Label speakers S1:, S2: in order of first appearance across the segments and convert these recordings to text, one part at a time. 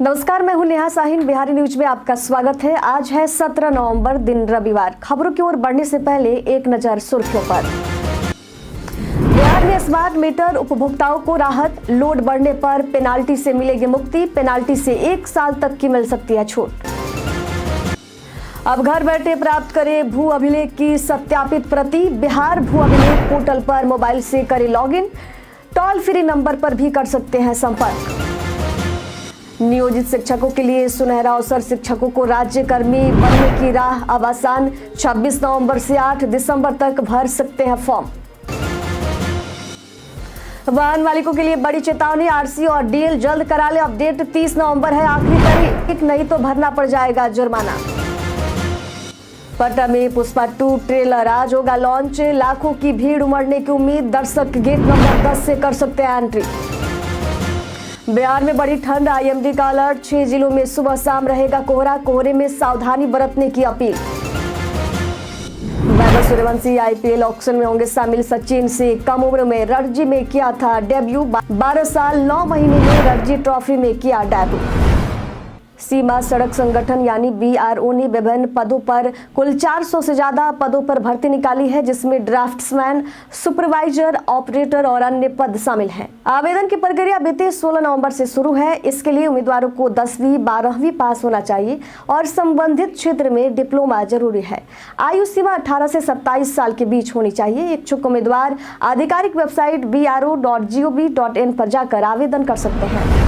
S1: नमस्कार, मैं हूं नेहा साहिन। बिहारी न्यूज में आपका स्वागत है। आज है 17 नवंबर, दिन रविवार। खबरों की ओर बढ़ने से पहले एक नजर सुर्खियों पर। बिहार में स्मार्ट मीटर उपभोक्ताओं को राहत, लोड बढ़ने पर पेनाल्टी से मिलेगी मुक्ति। पेनाल्टी से 1 साल तक की मिल सकती है छूट। अब घर बैठे प्राप्त करें भू अभिलेख की सत्यापित प्रति। बिहार भू अभिलेख पोर्टल पर मोबाइल से करें लॉगिन। टोल फ्री नंबर पर भी कर सकते हैं संपर्क। नियोजित शिक्षकों के लिए सुनहरा अवसर। शिक्षकों को राज्य कर्मी बनने की राह अब आसान। 26 नवंबर से 8 दिसंबर तक भर सकते हैं फॉर्म। वाहन मालिकों के लिए बड़ी चेतावनी। आरसी और डीएल जल्द करा ले अपडेट। 30 नवंबर है आखिरी तारीख, नहीं तो भरना पड़ जाएगा जुर्माना। पटना में पुष्पा 2 ट्रेलर आज होगा लॉन्च। लाखों की भीड़ उमड़ने की उम्मीद। दर्शक गेट नंबर 10 से कर सकते हैं एंट्री। बिहार में बड़ी ठंड, आईएमडी का अलर्ट। 6 जिलों में सुबह शाम रहेगा कोहरा। कोहरे में सावधानी बरतने की appeal. Vaibhav Suryavanshi IPL auction में होंगे शामिल। सचिन से कम उम्र में रणजी में किया था डेब्यू। 12 साल 9 महीने में रणजी ट्रॉफी में किया डेब्यू। सीमा सड़क संगठन यानी बीआरओ ने विभिन्न पदों पर कुल 400 से ज्यादा पदों पर भर्ती निकाली है, जिसमें ड्राफ्ट्समैन, सुपरवाइजर, ऑपरेटर और अन्य पद शामिल हैं। आवेदन की प्रक्रिया बीते 16 नवंबर से शुरू है। इसके लिए उम्मीदवारों को 10वीं 12वीं पास होना चाहिए और संबंधित क्षेत्र में डिप्लोमा जरूरी है। आयु सीमा 18 से 27 साल के बीच होनी चाहिए। इच्छुक उम्मीदवार आधिकारिक वेबसाइट bro.gov.in पर जाकर आवेदन कर सकते हैं।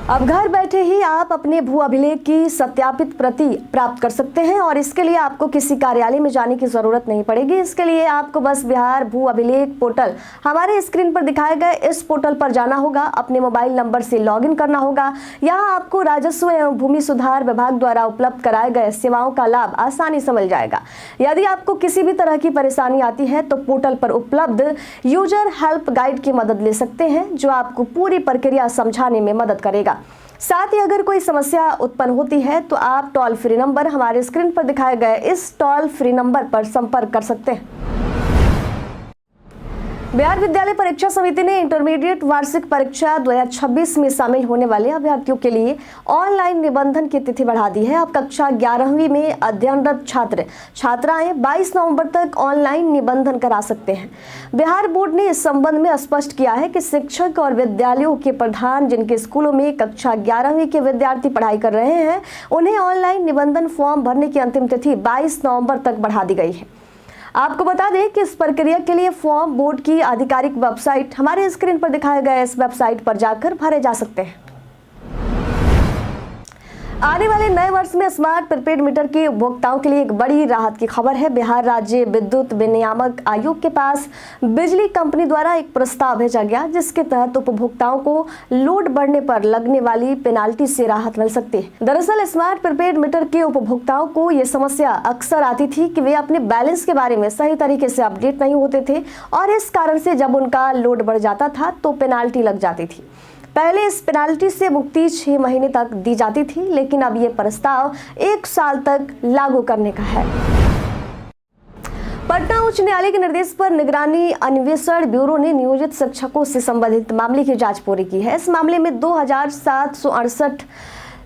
S1: अब घर बैठे ही आप अपने भू अभिलेख की सत्यापित प्रति प्राप्त कर सकते हैं और इसके लिए आपको किसी कार्यालय में जाने की जरूरत नहीं पड़ेगी। इसके लिए आपको बस बिहार भू अभिलेख पोर्टल, हमारे स्क्रीन पर दिखाए गए इस पोर्टल पर जाना होगा। अपने मोबाइल नंबर से लॉगिन करना होगा। यहाँ आपको राजस्व एवं भूमि सुधार विभाग द्वारा उपलब्ध कराए गए सेवाओं का लाभ आसानी से मिल जाएगा। यदि आपको किसी भी तरह की परेशानी आती है तो पोर्टल पर उपलब्ध यूजर हेल्प गाइड की मदद ले सकते हैं, जो आपको पूरी प्रक्रिया समझाने में मदद करेगा। साथ ही अगर कोई समस्या उत्पन्न होती है तो आप टोल फ्री नंबर, हमारे स्क्रीन पर दिखाए गए इस टोल फ्री नंबर पर संपर्क कर सकते हैं। बिहार विद्यालय परीक्षा समिति ने इंटरमीडिएट वार्षिक परीक्षा 2026 में शामिल होने वाले अभ्यर्थियों के लिए ऑनलाइन निबंधन की तिथि बढ़ा दी है। अब कक्षा 11वीं में अध्ययनरत छात्र छात्राएं 22 नवंबर तक ऑनलाइन निबंधन करा सकते हैं। बिहार बोर्ड ने इस संबंध में स्पष्ट किया है कि शिक्षक और विद्यालयों के प्रधान जिनके स्कूलों में कक्षा 11वीं के विद्यार्थी पढ़ाई कर रहे हैं, उन्हें ऑनलाइन निबंधन फॉर्म भरने की अंतिम तिथि 22 नवंबर तक बढ़ा दी गई है। आपको बता दें कि इस प्रक्रिया के लिए फॉर्म बोर्ड की आधिकारिक वेबसाइट, हमारे स्क्रीन पर दिखाए गए इस वेबसाइट पर जाकर भरे जा सकते हैं। आने वाले नए वर्ष में स्मार्ट प्रीपेड मीटर के उपभोक्ताओं के लिए एक बड़ी राहत की खबर है। बिहार राज्य विद्युत विनियामक आयोग के पास बिजली कंपनी द्वारा एक प्रस्ताव भेजा गया, जिसके तहत उपभोक्ताओं को लोड बढ़ने पर लगने वाली पेनाल्टी से राहत मिल सकती है। दरअसल स्मार्ट प्रीपेड मीटर के उपभोक्ताओं को ये समस्या अक्सर आती थी कि वे अपने बैलेंस के बारे में सही तरीके से अपडेट नहीं होते थे और इस कारण से जब उनका लोड बढ़ जाता था तो पेनाल्टी लग जाती थी। पहले इस पेनाल्टी से मुक्ति 6 महीने तक दी जाती थी, लेकिन अब ये प्रस्ताव 1 साल तक लागू करने का है। पटना उच्च न्यायालय के निर्देश पर निगरानी अन्वेषण ब्यूरो ने नियोजित शिक्षकों से संबंधित मामले की जांच पूरी की है। इस मामले में 2768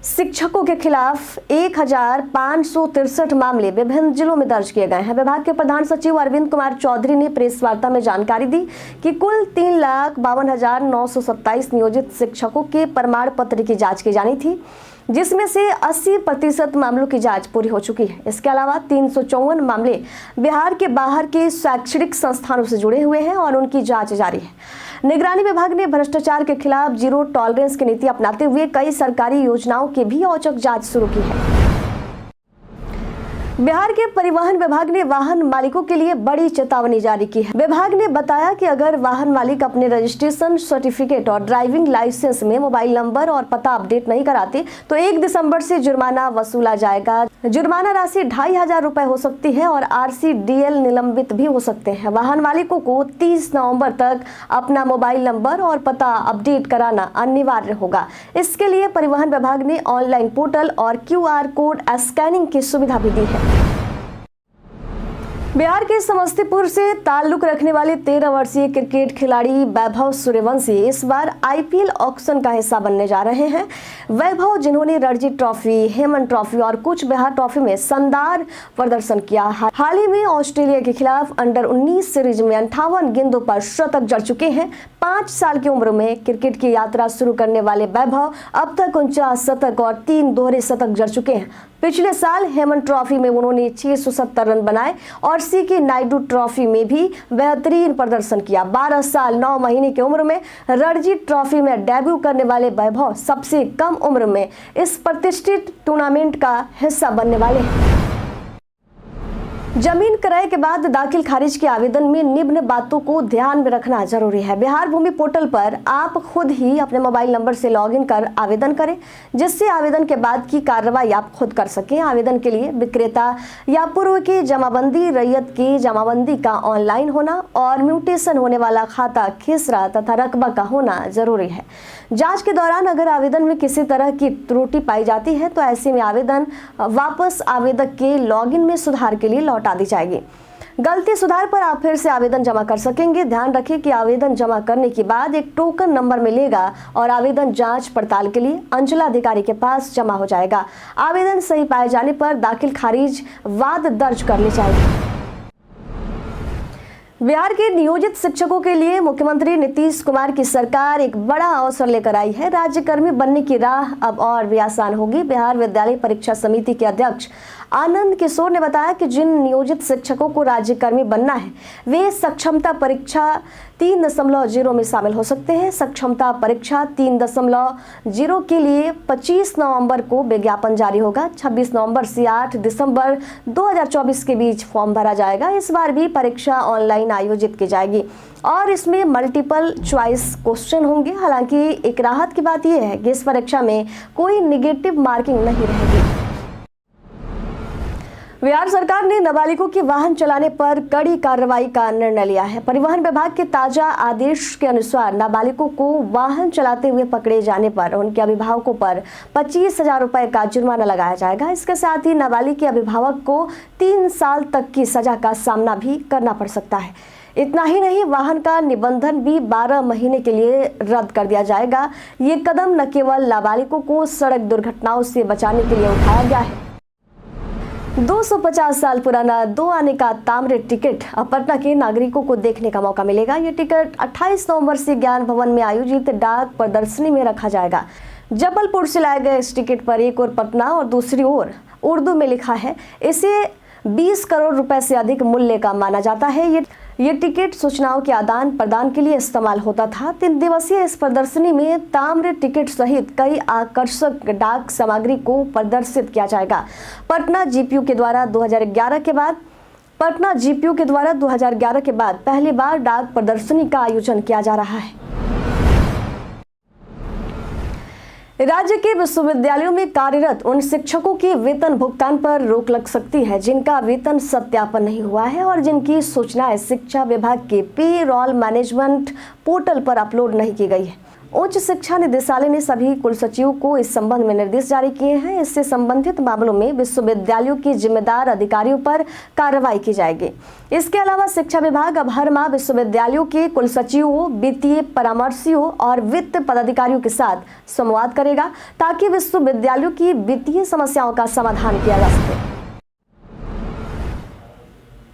S1: शिक्षकों के खिलाफ 1563 मामले विभिन्न जिलों में दर्ज किए गए हैं। विभाग के प्रधान सचिव अरविंद कुमार चौधरी ने प्रेस वार्ता में जानकारी दी कि कुल 3,52,927 नियोजित शिक्षकों के प्रमाण पत्र की जांच की जानी थी, जिसमें से 80% मामलों की जांच पूरी हो चुकी है। इसके अलावा 354 मामले बिहार के बाहर के शैक्षणिक संस्थानों से जुड़े हुए हैं और उनकी जांच जारी है। निगरानी विभाग ने भ्रष्टाचार के खिलाफ जीरो टॉलरेंस की नीति अपनाते हुए कई सरकारी योजनाओं की भी औचक जांच शुरू की है। बिहार के परिवहन विभाग ने वाहन मालिकों के लिए बड़ी चेतावनी जारी की है। विभाग ने बताया कि अगर वाहन मालिक अपने रजिस्ट्रेशन सर्टिफिकेट और ड्राइविंग लाइसेंस में मोबाइल नंबर और पता अपडेट नहीं कराते तो 1 दिसंबर से जुर्माना वसूला जाएगा। जुर्माना राशि 2500 रुपए हो सकती है और आरसी डीएल निलंबित भी हो सकते हैं। वाहन मालिकों को 30 नवंबर तक अपना मोबाइल नंबर और पता अपडेट कराना अनिवार्य होगा। इसके लिए परिवहन विभाग ने ऑनलाइन पोर्टल और QR कोड स्कैनिंग की सुविधा भी दी है। बिहार के समस्तीपुर से ताल्लुक रखने वाले 13 वर्षीय क्रिकेट खिलाड़ी वैभव सूर्यवंशी इस बार आईपीएल ऑक्शन का हिस्सा बनने जा रहे हैं। वैभव, जिन्होंने रणजी ट्रॉफी, हेमन ट्रॉफी और कुछ बिहार ट्रॉफी में शानदार प्रदर्शन किया, हाल ही में ऑस्ट्रेलिया के खिलाफ अंडर-19 सीरीज में 58 गेंदों पर शतक जड़ चुके हैं। 5 साल की उम्र में क्रिकेट की यात्रा शुरू करने वाले वैभव अब तक 49 शतक और 3 दोहरे शतक जड़ चुके हैं। पिछले साल हेमन ट्रॉफी में उन्होंने 670 रन बनाए और सीके नायडू ट्रॉफी में भी बेहतरीन प्रदर्शन किया। 12 साल 9 महीने की उम्र में रणजी ट्रॉफी में डेब्यू करने वाले वैभव सबसे कम उम्र में इस प्रतिष्ठित टूर्नामेंट का हिस्सा बनने वाले हैं। जमीन क्रय के बाद दाखिल खारिज के आवेदन में निम्न बातों को ध्यान में रखना जरूरी है। बिहार भूमि पोर्टल पर आप खुद ही अपने मोबाइल नंबर से लॉगिन कर आवेदन करें, जिससे आवेदन के बाद की कार्रवाई आप खुद कर सकें। आवेदन के लिए विक्रेता या पूर्व की जमाबंदी, रैयत की जमाबंदी का ऑनलाइन होना और म्यूटेशन होने वाला खाता, खेसरा तथा रकबा का होना जरूरी है। जांच के दौरान अगर आवेदन में किसी तरह की त्रुटि पाई जाती है तो ऐसे में आवेदन वापस आवेदक के लॉगिन में सुधार के लिए लौटा दी जाएगी। गलती सुधार पर आप फिर से आवेदन जमा कर सकेंगे। ध्यान रखें कि आवेदन जमा करने के बाद एक टोकन नंबर मिलेगा और आवेदन जांच पड़ताल के लिए अंचलाधिकारी के पास जमा हो जाएगा। आवेदन सही पाए जाने पर दाखिल खारिज वाद दर्ज कर ली जाएगी। बिहार के नियोजित शिक्षकों के लिए मुख्यमंत्री नीतीश कुमार की सरकार एक बड़ा अवसर लेकर आई है। राज्यकर्मी बनने की राह अब और भी आसान होगी। बिहार विद्यालय परीक्षा समिति के अध्यक्ष आनंद किशोर ने बताया कि जिन नियोजित शिक्षकों को राज्यकर्मी बनना है वे सक्षमता परीक्षा 3.0 में शामिल हो सकते हैं। सक्षमता परीक्षा 3.0 के लिए 25 नवंबर को विज्ञापन जारी होगा। 26 नवंबर से 8 दिसंबर 2024 के बीच फॉर्म भरा जाएगा। इस बार भी परीक्षा ऑनलाइन आयोजित की जाएगी और इसमें मल्टीपल चॉइस क्वेश्चन होंगे। हालांकि एक राहत की बात यह है कि इस परीक्षा में कोई निगेटिव मार्किंग नहीं रहेगी। बिहार सरकार ने नाबालिगों के वाहन चलाने पर कड़ी कार्रवाई का निर्णय लिया है। परिवहन विभाग के ताजा आदेश के अनुसार नाबालिगों को वाहन चलाते हुए पकड़े जाने पर उनके अभिभावकों पर 25,000 रुपए का जुर्माना लगाया जाएगा। इसके साथ ही नाबालिग के अभिभावक को 3 साल तक की सजा का सामना भी करना पड़ सकता है। इतना ही नहीं, वाहन का निबंधन भी 12 महीने के लिए रद्द कर दिया जाएगा। ये कदम न केवल नाबालिगों को सड़क दुर्घटनाओं से बचाने के लिए उठाया गया है। 250 साल पुराना 2 आने का ताम्र टिकट अब पटना के नागरिकों को देखने का मौका मिलेगा। ये टिकट 28 नवंबर से ज्ञान भवन में आयोजित डाक प्रदर्शनी में रखा जाएगा। जबलपुर से लाए गए इस टिकट पर एक ओर पटना और दूसरी ओर उर्दू में लिखा है। इसे 20 करोड़ रुपए से अधिक मूल्य का माना जाता है। ये टिकट सूचनाओं के आदान प्रदान के लिए इस्तेमाल होता था। 3 दिवसीय इस प्रदर्शनी में ताम्र टिकट सहित कई आकर्षक डाक सामग्री को प्रदर्शित किया जाएगा। पटना जीपीयू के द्वारा 2011 के बाद पहली बार डाक प्रदर्शनी का आयोजन किया जा रहा है। राज्य के विश्वविद्यालयों में कार्यरत उन शिक्षकों के वेतन भुगतान पर रोक लग सकती है जिनका वेतन सत्यापन नहीं हुआ है और जिनकी सूचनाएं शिक्षा विभाग के पेरोल मैनेजमेंट पोर्टल पर अपलोड नहीं की गई है। उच्च शिक्षा निदेशालय ने सभी कुलसचिवों को इस संबंध में निर्देश जारी किए हैं। इससे संबंधित मामलों में विश्वविद्यालयों के जिम्मेदार अधिकारियों पर कार्रवाई की जाएगी। इसके अलावा शिक्षा विभाग अब हर माह विश्वविद्यालयों के कुलसचिवों, वित्तीय परामर्शियों और वित्त पदाधिकारियों के साथ संवाद करेगा ताकि विश्वविद्यालयों की वित्तीय समस्याओं का समाधान किया जा सके।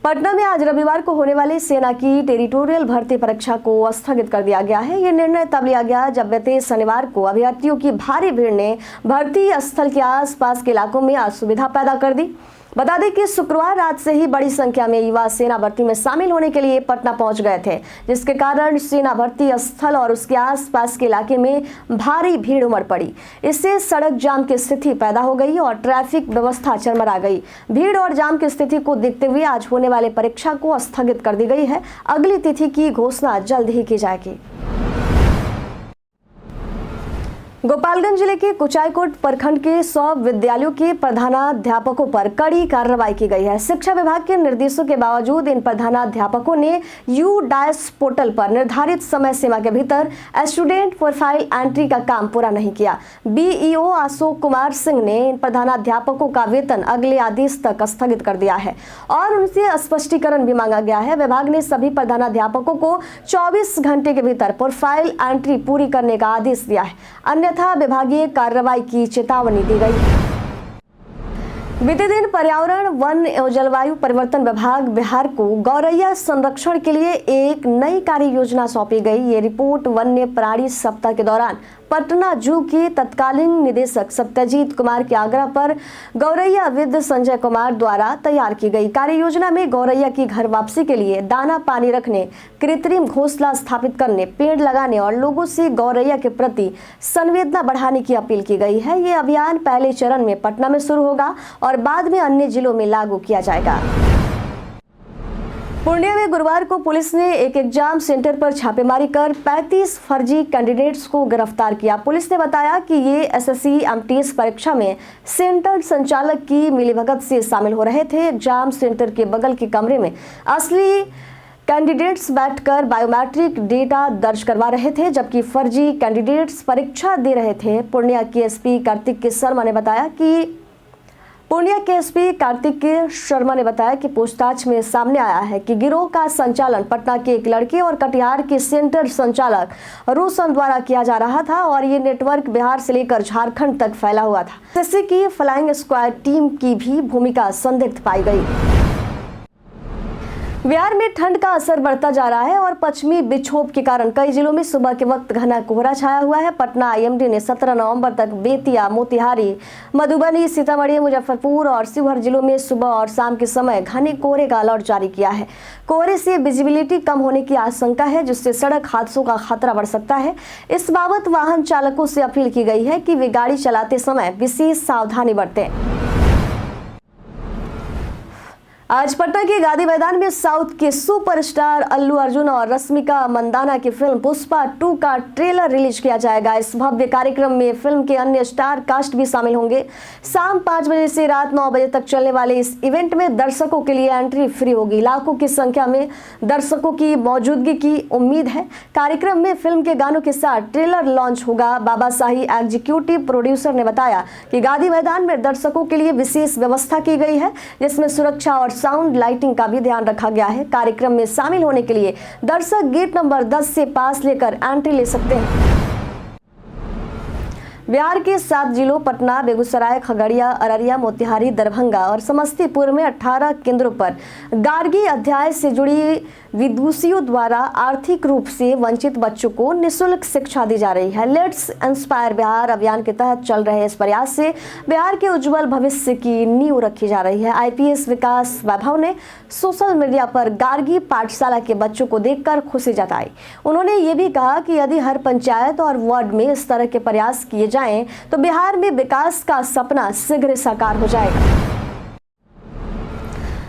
S1: पटना में आज रविवार को होने वाली सेना की टेरिटोरियल भर्ती परीक्षा को स्थगित कर दिया गया है। ये निर्णय तब लिया गया जब बीते शनिवार को अभ्यर्थियों की भारी भीड़ ने भर्ती स्थल के आसपास के इलाकों में असुविधा पैदा कर दी। बता दें कि शुक्रवार रात से ही बड़ी संख्या में युवा सेना भर्ती में शामिल होने के लिए पटना पहुंच गए थे, जिसके कारण सेना भर्ती स्थल और उसके आसपास के इलाके में भारी भीड़ उमड़ पड़ी। इससे सड़क जाम की स्थिति पैदा हो गई और ट्रैफिक व्यवस्था चरमरा गई। भीड़ और जाम की स्थिति को देखते हुए आज होने वाले परीक्षा को स्थगित कर दी गई है। अगली तिथि की घोषणा जल्द ही की जाएगी। गोपालगंज जिले के कुचायकोट प्रखंड के 100 विद्यालयों के प्रधानाध्यापकों पर कड़ी कार्रवाई की गई है। शिक्षा विभाग के निर्देशों के बावजूद इन प्रधानाध्यापकों ने यूडाइस पोर्टल पर निर्धारित समय सीमा के भीतर स्टूडेंट प्रोफाइल एंट्री का काम पूरा नहीं किया। बीईओ अशोक कुमार सिंह ने इन प्रधानाध्यापकों का वेतन अगले आदेश तक स्थगित कर दिया है और उनसे स्पष्टीकरण भी मांगा गया है। विभाग ने सभी प्रधानाध्यापकों को 24 घंटे के भीतर प्रोफाइल एंट्री पूरी करने का आदेश दिया है, अन्यथा विभागीय कार्रवाई की चेतावनी दी गई। बीते दिन पर्यावरण, वन एवं जलवायु परिवर्तन विभाग बिहार को गौरैया संरक्षण के लिए एक नई कार्य योजना सौंपी गई। ये रिपोर्ट वन्य प्राणी सप्ताह के दौरान पटना जू के तत्कालीन निदेशक सत्यजीत कुमार के आग्रह पर गौरैया विद संजय कुमार द्वारा तैयार की गई। कार्य योजना में गौरैया की घर वापसी के लिए दाना पानी रखने, कृत्रिम घोंसला स्थापित करने, पेड़ लगाने और लोगों से गौरैया के प्रति संवेदना बढ़ाने की अपील की गई है। ये अभियान पहले चरण में पटना में शुरू होगा और बाद में अन्य जिलों में लागू किया जाएगा। पूर्णिया में गुरुवार को पुलिस ने एक एग्जाम सेंटर पर छापेमारी कर 35 फर्जी कैंडिडेट्स को गिरफ्तार किया। पुलिस ने बताया कि ये एसएससी एमटीएस परीक्षा में सेंटर संचालक की मिलीभगत से शामिल हो रहे थे। एग्जाम सेंटर के बगल के कमरे में असली कैंडिडेट्स बैठकर बायोमेट्रिक डेटा दर्ज करवा रहे थे, जबकि फर्जी कैंडिडेट्स परीक्षा दे रहे थे। पूर्णिया के एसपी कार्तिक शर्मा ने बताया कि पूछताछ में सामने आया है कि गिरोह का संचालन पटना के एक लड़के और कटिहार के सेंटर संचालक रोशन द्वारा किया जा रहा था और ये नेटवर्क बिहार से लेकर झारखंड तक फैला हुआ था। एसएससी की फ्लाइंग स्क्वाड टीम की भी भूमिका संदिग्ध पाई गई। बिहार में ठंड का असर बढ़ता जा रहा है और पश्चिमी विक्षोभ के कारण कई जिलों में सुबह के वक्त घना कोहरा छाया हुआ है। पटना आईएमडी ने 17 नवंबर तक बेतिया, मोतिहारी, मधुबनी, सीतामढ़ी, मुजफ्फरपुर और शिवहर जिलों में सुबह और शाम के समय घने कोहरे का अलर्ट जारी किया है। कोहरे से विजिबिलिटी कम होने की आशंका है, जिससे सड़क हादसों का खतरा बढ़ सकता है। इस बाबत वाहन चालकों से अपील की गई है कि वे गाड़ी चलाते समय विशेष सावधानी बरतें। आज पटना के गांधी मैदान में साउथ के सुपरस्टार अल्लू अर्जुन और रश्मिका मंदाना की फिल्म पुष्पा 2 का ट्रेलर रिलीज किया जाएगा। इस भव्य कार्यक्रम में फिल्म के अन्य स्टार कास्ट भी शामिल होंगे। शाम 5 बजे से रात 9 बजे तक चलने वाले इस इवेंट में दर्शकों के लिए एंट्री फ्री होगी। लाखों की संख्या में दर्शकों की मौजूदगी की उम्मीद है। कार्यक्रम में फिल्म के गानों के साथ ट्रेलर लॉन्च होगा। बाबा शाही एग्जीक्यूटिव प्रोड्यूसर ने बताया कि गांधी मैदान में दर्शकों के लिए विशेष व्यवस्था की गई है, जिसमें सुरक्षा और साउंड लाइटिंग का भी ध्यान रखा गया है। कार्यक्रम में शामिल होने के लिए दर्शक गेट नंबर 10 से पास लेकर एंट्री ले सकते हैं। बिहार के 7 जिलों पटना, बेगूसराय, खगड़िया, अररिया, मोतिहारी, दरभंगा और समस्तीपुर में 18 केंद्रों पर गार्गी अध्याय से जुड़ी विदुषियों द्वारा आर्थिक रूप से वंचित बच्चों को निःशुल्क शिक्षा दी जा रही है। लेट्स इंस्पायर बिहार अभियान के तहत चल रहे इस प्रयास से बिहार के उज्जवल भविष्य की नींव रखी जा रही है। आईपीएस विकास वैभव ने सोशल मीडिया पर गार्गी पाठशाला के बच्चों को देखकर खुशी जताई। उन्होंने ये भी कहा कि यदि हर पंचायत और वार्ड में इस तरह के प्रयास किए जाएं तो बिहार में विकास का सपना शीघ्र साकार हो जाएगा।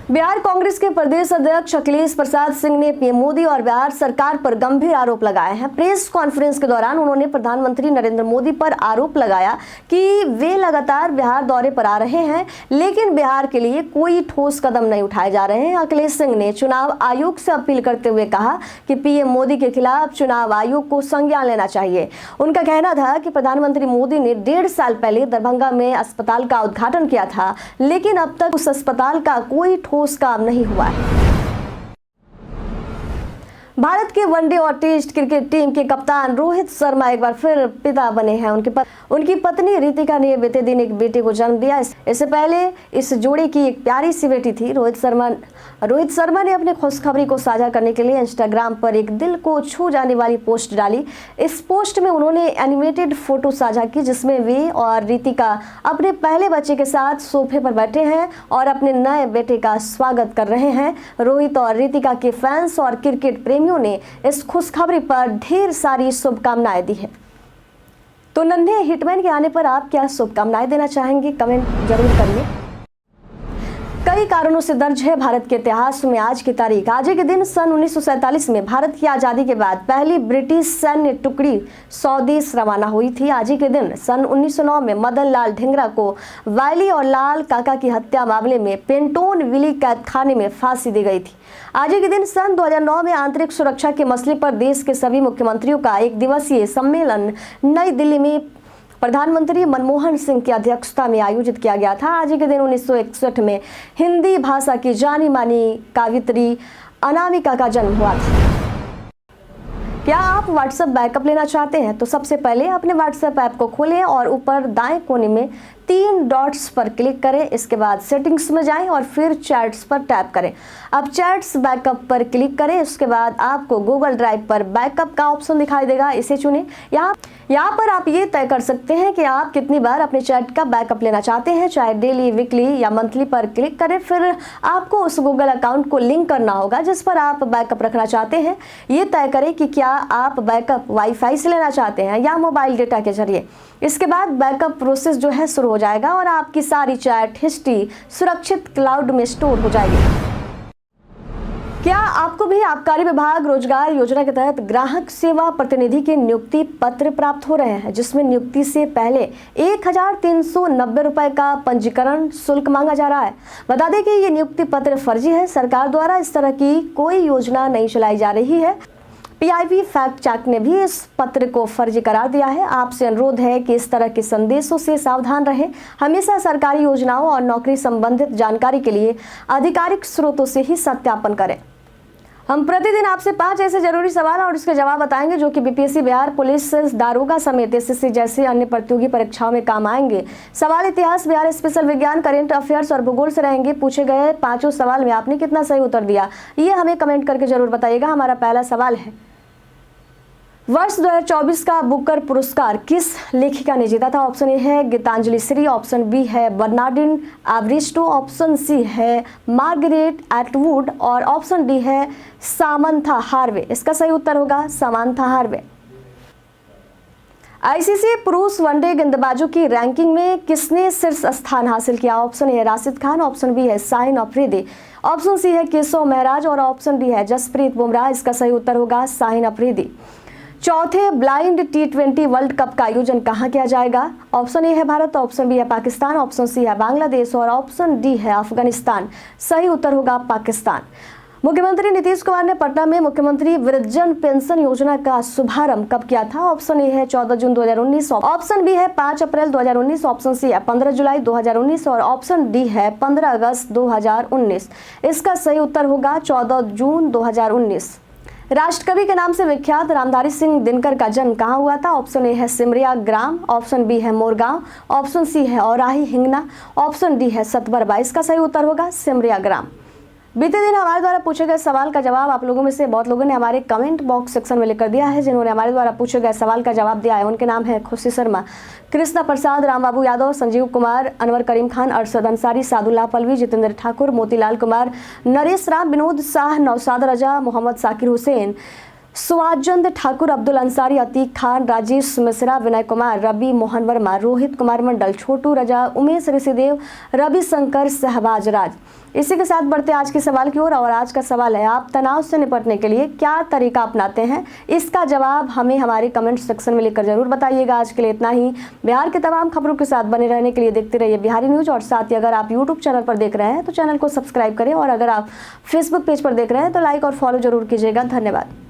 S1: बिहार कांग्रेस के प्रदेश अध्यक्ष अखिलेश प्रसाद सिंह ने पीएम मोदी और बिहार सरकार पर गंभीर आरोप लगाए हैं। प्रेस कॉन्फ्रेंस के दौरान उन्होंने प्रधानमंत्री नरेंद्र मोदी पर आरोप लगाया कि वे लगातार बिहार दौरे पर आ रहे हैं, लेकिन बिहार के लिए कोई ठोस कदम नहीं उठाए जा रहे हैं। अखिलेश सिंह ने चुनाव आयोग से अपील करते हुए कहा कि पीएम मोदी के खिलाफ चुनाव आयोग को संज्ञान लेना चाहिए। उनका कहना था कि प्रधानमंत्री मोदी ने 1.5 साल पहले दरभंगा में अस्पताल का उद्घाटन किया था, लेकिन अब तक उस अस्पताल का कोई ठोस काम नहीं हुआ है। भारत के वनडे और टेस्ट क्रिकेट टीम के कप्तान रोहित शर्मा एक बार फिर पिता बने हैं। उनकी पत्नी रितिका ने बीते दिन एक बेटे को जन्म दिया। इससे पहले इस जोड़े की एक प्यारी सी बेटी थी। रोहित शर्मा ने अपने खुशखबरी को साझा करने के लिए इंस्टाग्राम पर एक दिल को छू जाने वाली पोस्ट डाली। इस पोस्ट में उन्होंने एनिमेटेड फोटो साझा की, जिसमें वे और रितिका अपने पहले बच्चे के साथ सोफे पर बैठे हैं और अपने नए बेटे का स्वागत कर रहे हैं। रोहित और रितिका के फैंस और क्रिकेट प्रेमियों ने इस खुशखबरी पर ढेर सारी शुभकामनाएं दी हैं। तो नन्हे हिटमैन के आने पर आप क्या शुभकामनाएं देना चाहेंगे, कमेंट जरूर करिए। कई कारणों से दर्ज है भारत के इतिहास में आज की तारीख। आज के दिन सन 1947 में भारत की आज़ादी के बाद पहली ब्रिटिश सैन्य टुकड़ी स्वदेश रवाना हुई थी। आज के दिन सन 1909 में मदन लाल ढींगरा को वायली और लाल काका की हत्या मामले में पेंटोन विली कैद खाने में फांसी दी गई थी। आज के दिन सन 2009 में आंतरिक सुरक्षा के मसले पर देश के सभी मुख्यमंत्रियों का एक दिवसीय सम्मेलन नई दिल्ली में प्रधानमंत्री मनमोहन सिंह की अध्यक्षता में आयोजित किया गया था। आज के दिन 1961 में हिंदी भाषा की जानी मानी कवियत्री अनामिका का जन्म हुआ था। क्या आप व्हाट्सएप बैकअप लेना चाहते हैं? तो सबसे पहले अपने व्हाट्सएप ऐप को खोलें और ऊपर दाएं कोने में 3 डॉट्स पर क्लिक करें। इसके बाद सेटिंग्स में जाएं और फिर चैट्स पर टैप करें। अब चैट्स बैकअप पर क्लिक करें। उसके बाद आपको गूगल ड्राइव पर बैकअप का ऑप्शन दिखाई देगा, इसे चुनें। यहाँ पर आप ये तय कर सकते हैं कि आप कितनी बार अपने चैट का बैकअप लेना चाहते हैं, चाहे डेली, वीकली या मंथली पर क्लिक करें। फिर आपको उस गूगल अकाउंट को लिंक करना होगा जिस पर आप बैकअप रखना चाहते हैं। ये तय करें कि क्या आप बैकअप वाईफाई से लेना चाहते हैं या मोबाइल डेटा के जरिए। इसके बाद बैकअप प्रोसेस जो है शुरू हो जाएगा और आपकी सारी चैट हिस्ट्री सुरक्षित क्लाउड में स्टोर हो जाएगी। क्या आपको भी आबकारी विभाग रोजगार योजना के तहत ग्राहक सेवा प्रतिनिधि के नियुक्ति पत्र प्राप्त हो रहे हैं, जिसमें नियुक्ति से पहले 1390 रुपए का पंजीकरण शुल्क मांगा जा रहा है। बता दें कि ये नियुक्ति पत्र फर्जी है। सरकार द्वारा इस तरह की कोई योजना नहीं चलाई जा रही है। PIB फैक्ट चेक ने भी इस पत्र को फर्जी करार दिया है। आपसे अनुरोध है कि इस तरह के संदेशों से सावधान रहें। हमेशा सरकारी योजनाओं और नौकरी संबंधित जानकारी के लिए आधिकारिक स्रोतों से ही सत्यापन करें। हम प्रतिदिन आपसे 5 ऐसे जरूरी सवाल और उसके जवाब बताएंगे जो कि BPSC बिहार पुलिस दारोगा समेत SSC जैसे अन्य प्रतियोगी परीक्षाओं में काम आएंगे। सवाल इतिहास, बिहार स्पेशल, विज्ञान, करेंट अफेयर्स और भूगोल से रहेंगे। पूछे गए 5 सवाल में आपने कितना सही उत्तर दिया, ये हमें कमेंट करके जरूर बताइएगा। हमारा पहला सवाल है, वर्ष 2024 का बुकर पुरस्कार किस लेखिका ने जीता था? ऑप्शन ए है गीतांजलि श्री, ऑप्शन बी है बर्नार्डिन एवरिस्टो, ऑप्शन सी है मार्गरेट एटवुड और ऑप्शन डी है सामंथा हार्वे। इसका सही उत्तर होगा सामंथा हार्वे। ICC पुरुष वनडे गेंदबाजों की रैंकिंग में किसने शीर्ष स्थान हासिल किया? ऑप्शन ए है राशिद खान, ऑप्शन बी है शाहिन अफरीदी, ऑप्शन सी है केशव महराज और ऑप्शन डी है जसप्रीत बुमराह। इसका सही उत्तर होगा शाहिन अफरीदी। चौथे ब्लाइंड T20 वर्ल्ड कप का आयोजन कहाँ किया जाएगा? ऑप्शन ए है भारत, ऑप्शन बी है पाकिस्तान, ऑप्शन सी है बांग्लादेश और ऑप्शन डी है अफगानिस्तान। सही उत्तर होगा पाकिस्तान। मुख्यमंत्री नीतीश कुमार ने पटना में मुख्यमंत्री वृद्धजन पेंशन योजना का शुभारंभ कब किया था? ऑप्शन ए है 14 जून 2019, ऑप्शन बी है 5 अप्रैल 2019, ऑप्शन सी है 15 जुलाई 2019 और ऑप्शन डी है 15 अगस्त 2019। इसका सही उत्तर होगा 14 जून 2019। राष्ट्रकवि के नाम से विख्यात रामधारी सिंह दिनकर का जन्म कहाँ हुआ था? ऑप्शन ए है सिमरिया ग्राम, ऑप्शन बी है मोरगांव, ऑप्शन सी है औराही हिंगना, ऑप्शन डी है सतबरबा। इसका सही उत्तर होगा सिमरिया ग्राम। बीते दिन हमारे द्वारा पूछे गए सवाल का जवाब आप लोगों में से बहुत लोगों ने हमारे कमेंट बॉक्स सेक्शन में लिखकर दिया है। जिन्होंने हमारे द्वारा पूछे गए सवाल का जवाब दिया है उनके नाम है खुशी शर्मा, कृष्णा प्रसाद, रामबाबू यादव, संजीव कुमार, अनवर करीम खान, अरशद अंसारी, सादुल्लाह पलवी, जितेंद्र ठाकुर, मोतीलाल कुमार, नरेश राम, विनोद शाह, नौशाद रजा, मोहम्मद साकिर हुसैन, सुवाजंद ठाकुर, अब्दुल अंसारी, अतीक खान, राजेश मिश्रा, विनय कुमार, रवि मोहन वर्मा, रोहित कुमार मंडल, छोटू रजा, उमेश ऋषिदेव, रवि शंकर, सहबाज राज। इसी के साथ बढ़ते आज के सवाल की ओर और आज का सवाल है, आप तनाव से निपटने के लिए क्या तरीका अपनाते हैं? इसका जवाब हमें हमारे कमेंट सेक्शन में लिखकर जरूर बताइएगा। आज के लिए इतना ही। बिहार के तमाम खबरों के साथ बने रहने के लिए देखते रहिए बिहारी न्यूज और साथ ही अगर आप यूट्यूब चैनल पर देख रहे हैं तो चैनल को सब्सक्राइब करें और अगर आप फेसबुक पेज पर देख रहे हैं तो लाइक और फॉलो जरूर कीजिएगा। धन्यवाद।